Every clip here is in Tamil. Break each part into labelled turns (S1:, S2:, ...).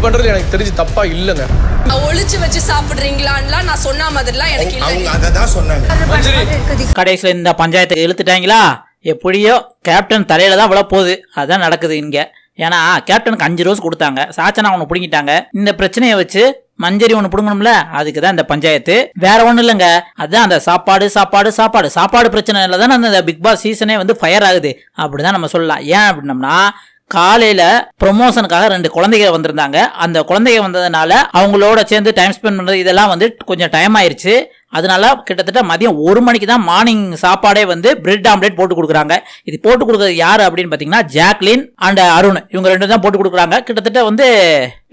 S1: பண்றது எனக்கு தெரிஞ்சு தப்பா இல்லைங்க.
S2: ஒளிச்சு வச்சு சாப்பிடுறீங்களான்னு நான் சொன்ன மாதிரிலாம் எனக்கு
S3: அவங்க அதை தான் சொன்னாங்க.
S4: கடைசியில் இந்த பஞ்சாயத்தை இழுத்துட்டாங்களா, எப்படியோ கேப்டன் தலையில தான் விழ போகுது. அதான் நடக்குது இங்க. ஏன்னா கேப்டனுக்கு 5 ரோஸ் கொடுத்தாங்க, சாச்சனா ஒன்று பிடிங்கிட்டாங்க. இந்த பிரச்சனையை வச்சு மஞ்சரி ஒன்று பிடுங்கணும்ல, அதுக்கு தான் இந்த பஞ்சாயத்து, வேற ஒன்றும் இல்லைங்க. அதுதான் அந்த சாப்பாடு சாப்பாடு சாப்பாடு சாப்பாடு பிரச்சனைல தான் அந்த பிக் பாஸ் சீசனே வந்து ஃபயர் ஆகுது அப்படிதான் நம்ம சொல்லலாம். ஏன் அப்படின்னம்னா, காலையில ப்ரொமோஷனுக்காக 2 குழந்தைகள் வந்திருந்தாங்க. அந்த குழந்தைகள் வந்ததுனால அவங்களோட சேர்ந்து டைம் ஸ்பெண்ட் பண்றது இதெல்லாம் வந்து கொஞ்சம் டைம் ஆயிருச்சு. அதனால கிட்டத்தட்ட மதியம் 1 மணிக்கு தான் மார்னிங் சாப்பாடே வந்து பிரெட் ஆம்லேட் போட்டு கொடுக்குறாங்க. இது போட்டு கொடுக்குறது யாரு அப்படின்னு பாத்தீங்கன்னா ஜாக்லின் அண்ட் அருண், இவங்க 2 தான் போட்டு கொடுக்குறாங்க. கிட்டத்தட்ட வந்து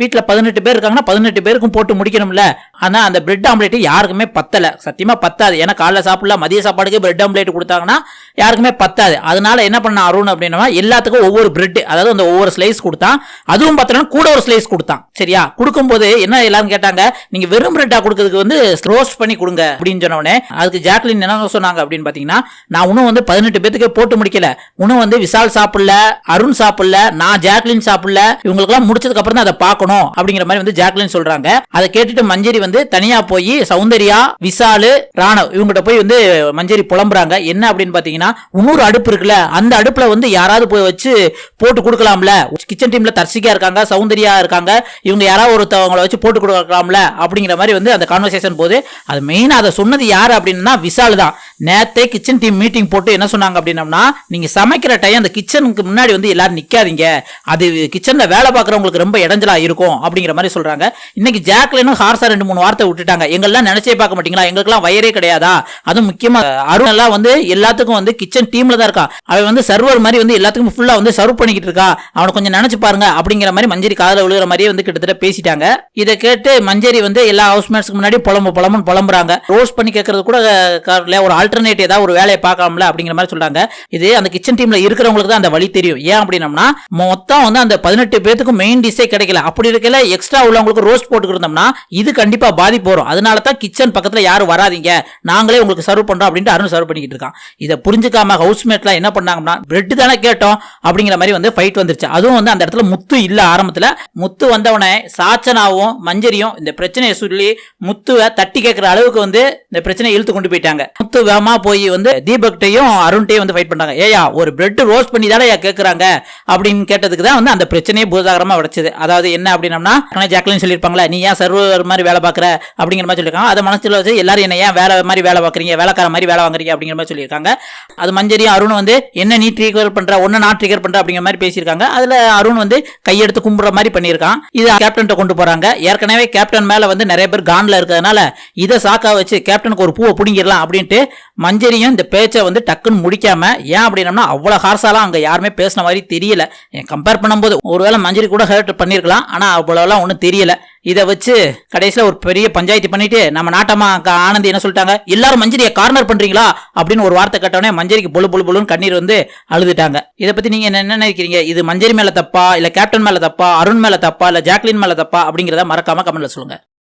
S4: வீட்டில் 18 பேர் இருக்காங்கன்னா 18 பேருக்கும் போட்டு முடிக்கணும்ல. ஆனா அந்த பிரெட் ஆம்லேட் யாருக்குமே பத்தல, சத்தியமா பத்தாது. ஏன்னா காலைல சாப்பிடல, மதிய சாப்பாடுக்கு பிரெட் ஆம்லேட் கொடுத்தாங்கன்னா யாருக்குமே பத்தாது. அதனால என்ன பண்ண அருண் அப்படின்னா எல்லாத்துக்கும் ஒவ்வொரு பிரெட், அதாவது அந்த ஒவ்வொரு ஸ்லைஸ் கொடுத்தான். அதுவும் பார்த்தோன்னா கூட ஒரு ஸ்லைஸ் கொடுத்தான். சரியா, கொடுக்கும்போது என்ன எல்லாரும் கேட்டாங்க, நீங்க வெறும் பிரெட்டா கொடுக்கறதுக்கு வந்து ரோஸ்ட் பண்ணி கொடுங்க அப்படின்னு சொன்னோடனே அதுக்கு ஜாக்லின் என்ன சொன்னாங்க அப்படின்னு பாத்தீங்கன்னா, நான் இன்னும் வந்து 18 பேத்துக்கே போட்டு முடிக்கல, இன்னும் வந்து விஷால் சாப்பிடல, அருண் சாப்பிடல, நான் ஜாக்லின் சாப்பிடல, இவங்களுக்கு எல்லாம் முடிச்சதுக்கு அப்புறம் தான் அதை பார்க்கணும் அப்படிங்கிற மாதிரி வந்து ஜாக்லின் சொல்றாங்க. அதை கேட்டுட்டு மஞ்சரி வந்து தனியா போய் சௌந்தர்யா, விஷாலு, ராணவ் இவங்கிட்ட போய் வந்து மஞ்சரி புலம்புறாங்க. என்ன அப்படின்னு பாத்தீங்கன்னா, இன்னொரு அடுப்பு இருக்குல்ல, அந்த அடுப்புல வந்து யாராவது போய் வச்சு போட்டு கொடுக்கலாம்ல, கிச்சன் டீம்ல தர்சிகா இருக்காங்க, சௌந்தர்யா இருக்காங்க, இவங்க யாராவது ஒருத்தவங்களை வச்சு போட்டு கொடுக்கலாம்ல அப்படிங்கிற மாதிரி வந்து அந்த கான்வர்சேஷன் போது. அது மெயினா அதை சொன்னது யாரு அப்படின்னா விஷால் தான். நேத்தே கிச்சன் டீம் மீட்டிங் போட்டு என்ன சொன்னாங்க அப்படின்னா, நீங்க சமைக்கிற டைம் அந்த கிச்சனுக்கு முன்னாடி வந்து எல்லாரும் நிக்காதீங்க, அது கிச்சன்ல வேலை பார்க்கறவங்களுக்கு ரொம்ப இடைஞ்சலா இருக்கும் அப்படிங்கிற மாதிரி சொல்றாங்க. இன்னைக்கு ஜாக்லினும் ஹார்ஸா 2-3 வார்த்தை விட்டுட்டாங்க. எங்கெல்லாம் நினைச்சே பார்க்க மாட்டீங்களா, எங்களுக்கெல்லாம் வயரே கிடையாதா, அதுவும் முக்கியமா அருண் எல்லாம் வந்து எல்லாத்துக்கும் வந்து கிச்சன் டீம்ல தான் இருக்கா, அவன் வந்து சர்வர் மாதிரி வந்து எல்லாத்துக்கும் ஃபுல்லா வந்து சர்வ் பண்ணிக்கிட்டு இருக்கா, அவனை கொஞ்சம் நினைச்சு பாருங்க அப்படிங்கிற மாதிரி மஞ்சரி காதல விழுகிற மாதிரியே வந்து கிட்டத்தட்ட பேசிட்டாங்க. இதை கேட்டு மஞ்சரி வந்து எல்லா ஹவுஸ்மேட்ஸ்க்கு முன்னாடி புலம்புறாங்க. ரோஸ் பண்ணி கேட்கறது கூட ஒரு ஆல்டர்னேட் ஏதாவது ஒரு வேலையை பார்க்கலாம்ல அப்படிங்கிற மாதிரி சொல்றாங்க. இது அந்த கிச்சன் டீம்ல இருக்கிறவங்களுக்கு தான் அந்த வழி தெரியும். ஏன் அப்படின்னா, மொத்தம் வந்து அந்த 18 பேத்துக்கு மெயின் டிஷ்ஷே கிடைக்கல. அப்படி இருக்கல எக்ஸ்ட்ரா உள்ளவங்களுக்கு ரோஸ்ட் போட்டு இருந்தோம்னா இது கண்டிப்பா பாதிப்பு வரும். அதனால தான் கிச்சன் பக்கத்துல யாரும் வராதீங்க, நாங்களே உங்களுக்கு சர்வ் பண்றோம் அப்படின்ட்டு அருண் சர்வ் பண்ணிக்கிட்டு இருக்கான். இதை புரிஞ்சுக்காம ஹவுஸ்மேட்லாம் என்ன பண்ணாங்கன்னா, பிரெட் தானே கேட்டோம் அப்படிங்கிற மாதிரி வந்து ஃபைட் வந்துருச்சு. அதுவும் வந்து அந்த இடத்துல முத்து இல்ல. ஆரம்பத்துல முத்து வந்தவனே சாச்சனாவும் மஞ்சரியும் இந்த பிரச்சனையை சொல்லி முத்துவை தட்டி கேட்கிற அளவுக்கு வந்து இந்த பிரச்சனையை இழுத்து கொண்டு போயிட்டாங்க. முத்து வேகமா போய் வந்து தீபக்டையும் அருண்டையும் வந்து ஃபைட் பண்ணாங்க. ஏயா ஒரு பிரெட் ரோஸ்ட் பண்ணி தானே கேட்கறாங்க அப்படின்னு கேட்டதுக்கு தான் வந்து அந்த பிரச்சனையை பூதாகரமா உடைச்சது. அதாவது என்ன அப்படின்னா, ஜாக்லின் சொல்லியிருப்பாங்களா, நீ ஏன் சர்வர் மாதிரி வேலை பார்க்குற அப்படிங்கிற மாதிரி சொல்லியிருக்காங்க. அதை மனசுல வச்சு எல்லாரும் என்ன ஏன் வேலை மாதிரி வேலை பார்க்குறீங்க, வேலைக்கார மாதிரி வேலை வாங்குறீங்க அப்படிங்கிற மாதிரி சொல்லியிருக்காங்க. அது மஞ்சரியும் அருண் வந்து என்ன நீ ட்ரிகர் பண்ற, ஒன்னு நான் ட்ரிகர் பண்ற அப்படிங்கிற மாதிரி பேசியிருக்காங்க. அதுல அருண் வந்து கையெடுத்து கும்புற மாதிரி பண்ணியிருக்கான். இது கேப்டன் கொண்டு போறாங்க. ஏற்கனவே கேப்டன் மேல வந்து நிறைய பேர் கான்ல இருக்கிறதுனால இதை சாக்கா வச்சு கேப்டனுக்கு ஒரு பூவை பிடிங்கிடலாம் அப்படின்ட்டு மஞ்சரியும் இந்த பேச்சை வந்து டக்குன்னு முடிக்காம, ஏன் அப்படின்னா அவ்வளவு ஹார்ஸாலாம் அங்க யாருமே பேசின மாதிரி தெரியல. கம்பேர் பண்ணும்போது ஒருவேளை மஞ்சரி கூட ஹர்ட் பண்ணிருக்கலாம், ஆனா அவ்வளவுலாம் ஒன்றும் தெரியல. இதை வச்சு கடைசியில் ஒரு பெரிய பஞ்சாயத்து பண்ணிட்டு நம்ம நாட்டமா ஆனந்தி என்ன சொல்லிட்டாங்க, எல்லாரும் மஞ்சரியை கார்னர் பண்றீங்களா அப்படின்னு ஒரு வார்த்தை கேட்டோடனே மஞ்சரிக்கு பொழுன்னு கண்ணீர் வந்து அழுதுட்டாங்க. இதை பத்தி நீங்க என்ன நினைக்கிறீங்க? இது மஞ்சரி மேல தப்பா, இல்ல கேப்டன் மேல தப்பா, அருண் மேல தப்பா, இல்ல ஜாக்லின் மேல தப்பா அப்படிங்கிறத மறக்காம கமெண்ட்ல சொல்லுங்க.